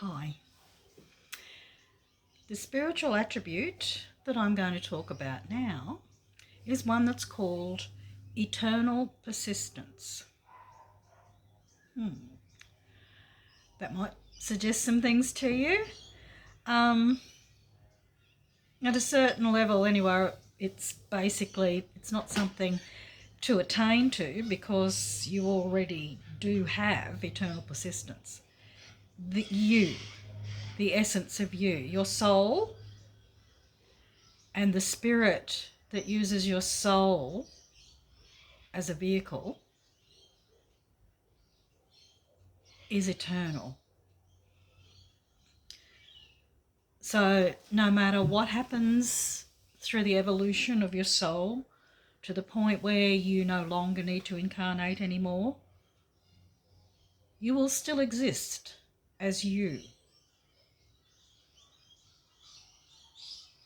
Hi. The spiritual attribute that I'm going to talk about now is one that's called eternal persistence. That might suggest some things to you. At a certain level anyway, it's not something to attain to because you already do have eternal persistence. The essence of you, your soul, and the spirit that uses your soul as a vehicle is eternal. So no matter what happens through the evolution of your soul to the point where you no longer need to incarnate anymore, you will still exist as you.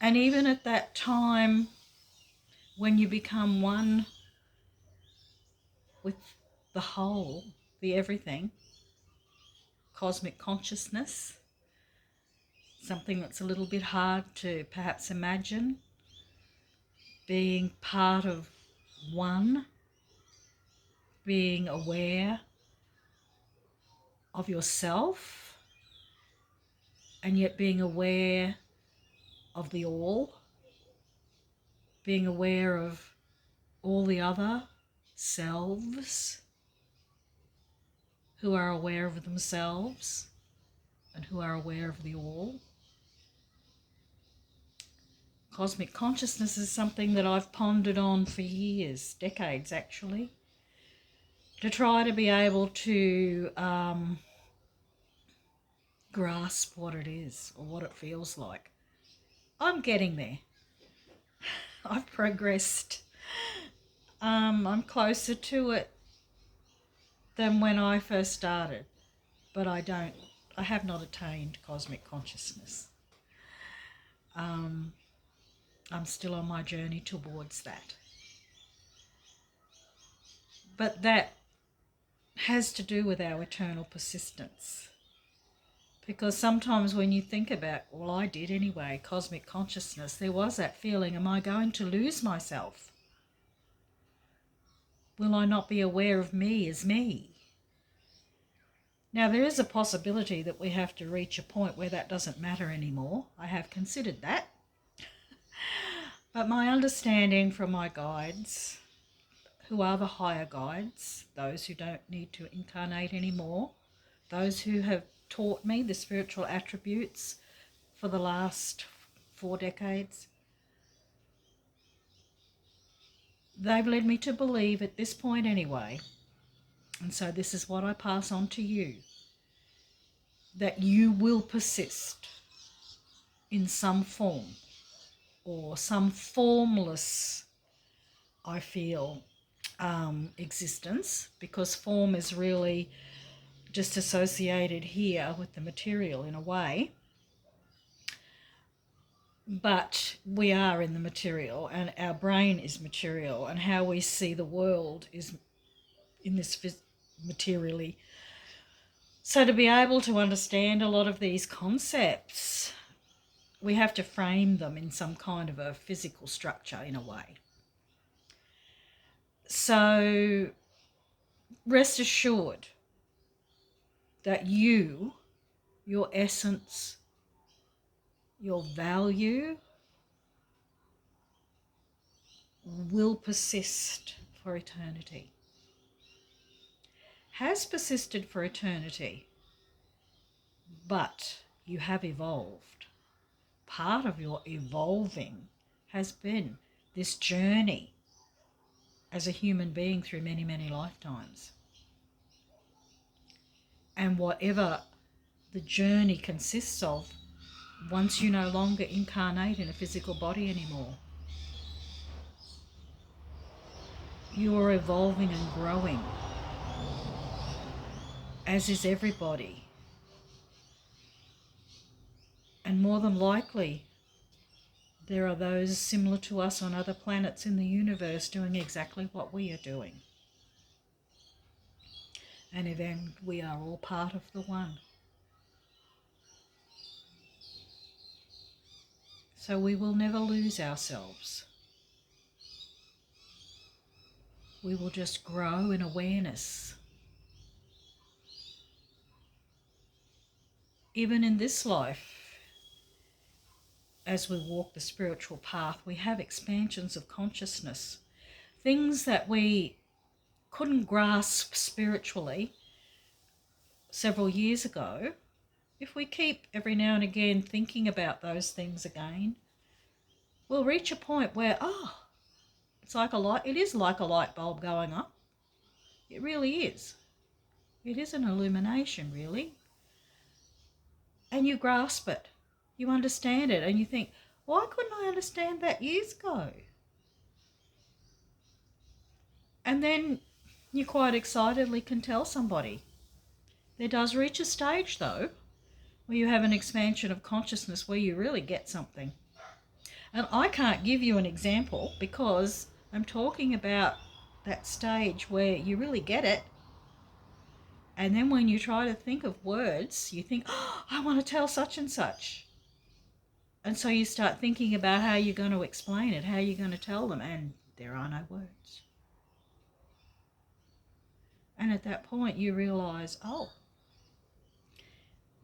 And even at that time when you become one with the whole, the everything, cosmic consciousness, something that's a little bit hard to perhaps imagine, being part of one, being aware of yourself and yet being aware of the all, being aware of all the other selves who are aware of themselves and who are aware of the all. Cosmic consciousness is something that I've pondered on for years, decades actually, to try to be able to grasp what it is or what it feels like. I'm getting there. I've progressed. I'm closer to it than when I first started, but I have not attained cosmic consciousness. I'm still on my journey towards that. But that has to do with our eternal persistence. Because sometimes when you think about, well, I did anyway, cosmic consciousness, there was that feeling, am I going to lose myself? Will I not be aware of me as me? Now, there is a possibility that we have to reach a point where that doesn't matter anymore. I have considered that. But my understanding from my guides, who are the higher guides, those who don't need to incarnate anymore, those who have taught me the spiritual attributes for the last 4 decades, they've led me to believe at this point anyway, and so this is what I pass on to you, that you will persist in some form or some formless, I feel, existence, because form is really just associated here with the material in a way. But we are in the material, and our brain is material, and how we see the world is in this materially. So to be able to understand a lot of these concepts, we have to frame them in some kind of a physical structure in a way. So rest assured that you, your essence, your value will persist for eternity. Has persisted for eternity, but you have evolved. Part of your evolving has been this journey as a human being through many, many lifetimes. And whatever the journey consists of, once you no longer incarnate in a physical body anymore, you are evolving and growing, as is everybody. And more than likely, there are those similar to us on other planets in the universe doing exactly what we are doing. And then we are all part of the one. So we will never lose ourselves. We will just grow in awareness. Even in this life, as we walk the spiritual path, we have expansions of consciousness. Things that we couldn't grasp spiritually several years ago, if we keep every now and again thinking about those things again, we'll reach a point where, it is like a light bulb going up. It really is. It is an illumination, really. And you grasp it. You understand it. And you think, why couldn't I understand that years ago? And then you quite excitedly can tell somebody. There does reach a stage, though, where you have an expansion of consciousness where you really get something. And I can't give you an example because I'm talking about that stage where you really get it. And then when you try to think of words, you think, I want to tell such and such. And so you start thinking about how you're going to explain it, how you're going to tell them, and there are no words. And at that point you realise, it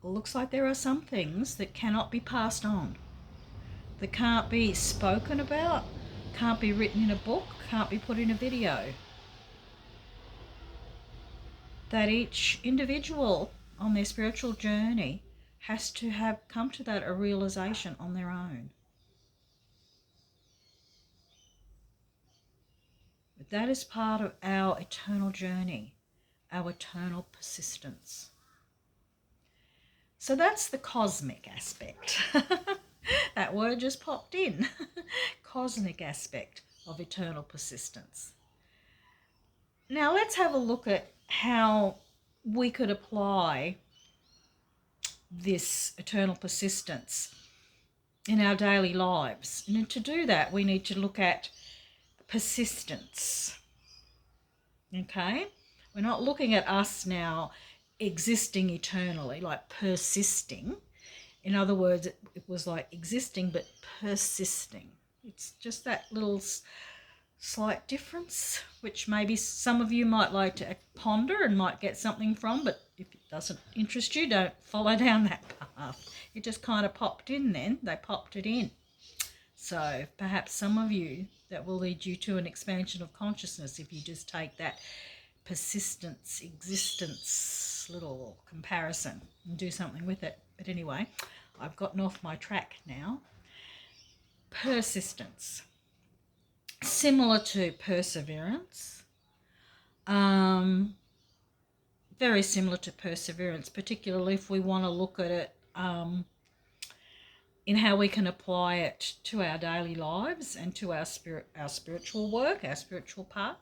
looks like there are some things that cannot be passed on, that can't be spoken about, can't be written in a book, can't be put in a video. That each individual on their spiritual journey has to have come to that a realization on their own. But that is part of our eternal journey, our eternal persistence. So that's the cosmic aspect. That word just popped in. Cosmic aspect of eternal persistence. Now let's have a look at how we could apply this eternal persistence in our daily lives. And to do that, we need to look at persistence. Okay? We're not looking at us now existing eternally, like persisting. In other words, it was like existing but persisting. It's just that little slight difference, which maybe some of you might like to ponder and might get something from, but if it doesn't interest you, don't follow down that path. It just kind of popped in then. They popped it in. So perhaps some of you, that will lead you to an expansion of consciousness if you just take that persistence, existence little comparison and do something with it. But anyway, I've gotten off my track now. Persistence. Similar to perseverance. Very similar to perseverance, particularly if we want to look at it in how we can apply it to our daily lives and to our spiritual work, our spiritual path.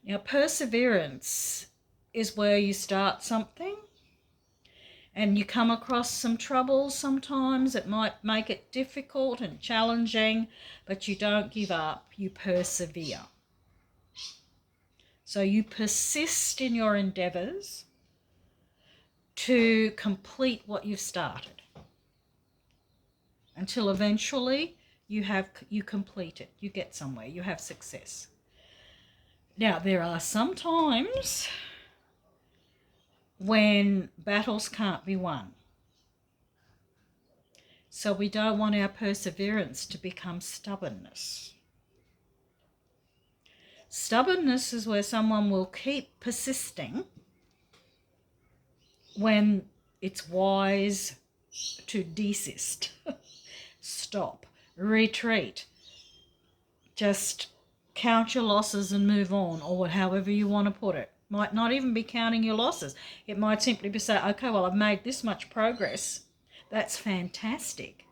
Now, perseverance is where you start something and you come across some troubles sometimes. It might make it difficult and challenging, but you don't give up, you persevere. So you persist in your endeavours to complete what you've started until eventually you complete it, you get somewhere, you have success. Now, there are some times when battles can't be won. So we don't want our perseverance to become stubbornness. Stubbornness is where someone will keep persisting when it's wise to desist, stop, retreat, just count your losses and move on, or however you want to put it. Might not even be counting your losses. It might simply be say, okay, well, I've made this much progress. That's fantastic.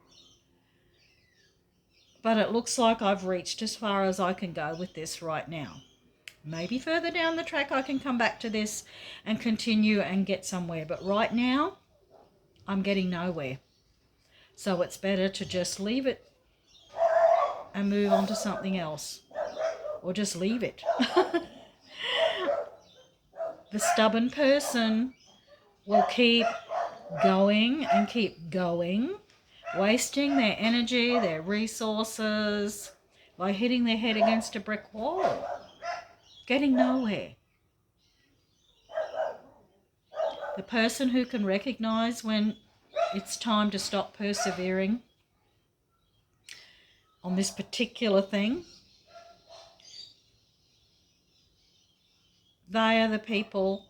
But it looks like I've reached as far as I can go with this right now. Maybe further down the track I can come back to this and continue and get somewhere. But right now, I'm getting nowhere. So it's better to just leave it and move on to something else. Or just leave it. The stubborn person will keep going and keep going wasting their energy, their resources, by hitting their head against a brick wall, getting nowhere. The person who can recognize when it's time to stop persevering on this particular thing, they are the people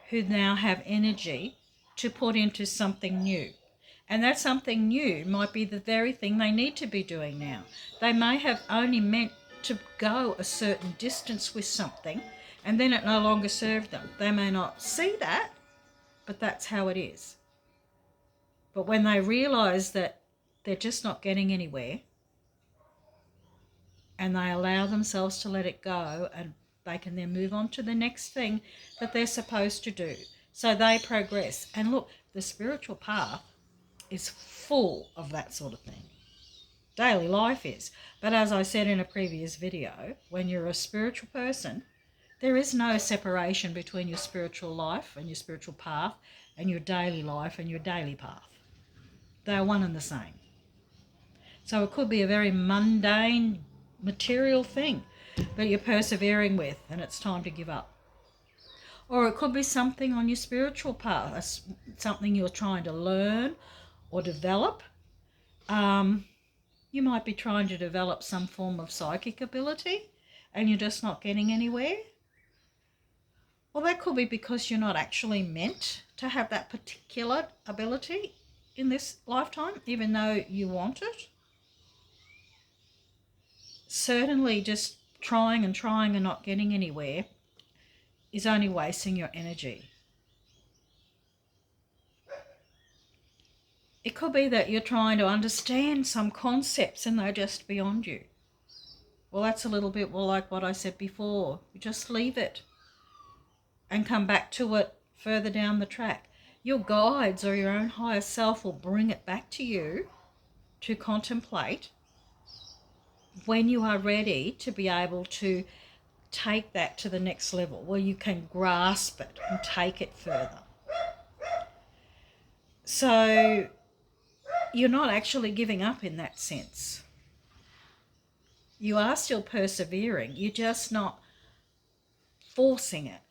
who now have energy to put into something new. And that something new might be the very thing they need to be doing now. They may have only meant to go a certain distance with something, and then it no longer served them. They may not see that, but that's how it is. But when they realise that they're just not getting anywhere, and they allow themselves to let it go, and they can then move on to the next thing that they're supposed to do. So they progress. And look, the spiritual path is full of that sort of thing. Daily life is. But as I said in a previous video, when you're a spiritual person, there is no separation between your spiritual life and your spiritual path and your daily life and your daily path. They are one and the same. So it could be a very mundane, material thing that you're persevering with and it's time to give up. Or it could be something on your spiritual path, something you're trying to learn or develop. You might be trying to develop some form of psychic ability and you're just not getting anywhere. Well, that could be because you're not actually meant to have that particular ability in this lifetime, even though you want it. Certainly just trying and not getting anywhere is only wasting your energy. It could be that you're trying to understand some concepts and they're just beyond you. Well, that's a little bit like what I said before. You just leave it and come back to it further down the track. Your guides or your own higher self will bring it back to you to contemplate when you are ready to be able to take that to the next level where you can grasp it and take it further. So you're not actually giving up in that sense. You are still persevering. You're just not forcing it.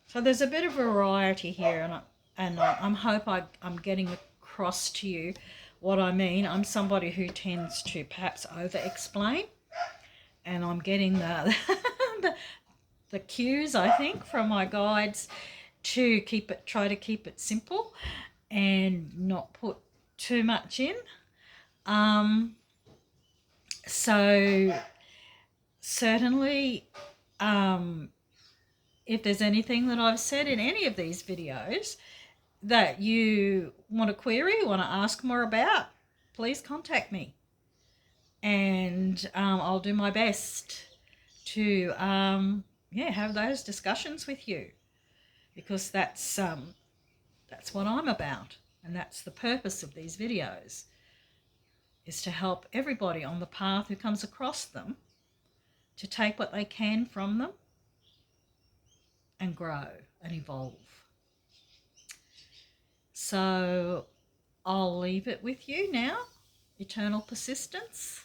So there's a bit of variety here, and I hope I'm getting across to you what I mean. I'm somebody who tends to perhaps over-explain, and I'm getting the cues, I think, from my guides to try to keep it simple and not put too much in. So certainly, if there's anything that I've said in any of these videos that you want to query, want to ask more about, please contact me. And I'll do my best to have those discussions with you, because that's what I'm about, and that's the purpose of these videos, is to help everybody on the path who comes across them to take what they can from them and grow and evolve. So I'll leave it with you now, eternal persistence,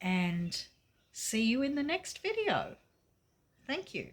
and see you in the next video. Thank you.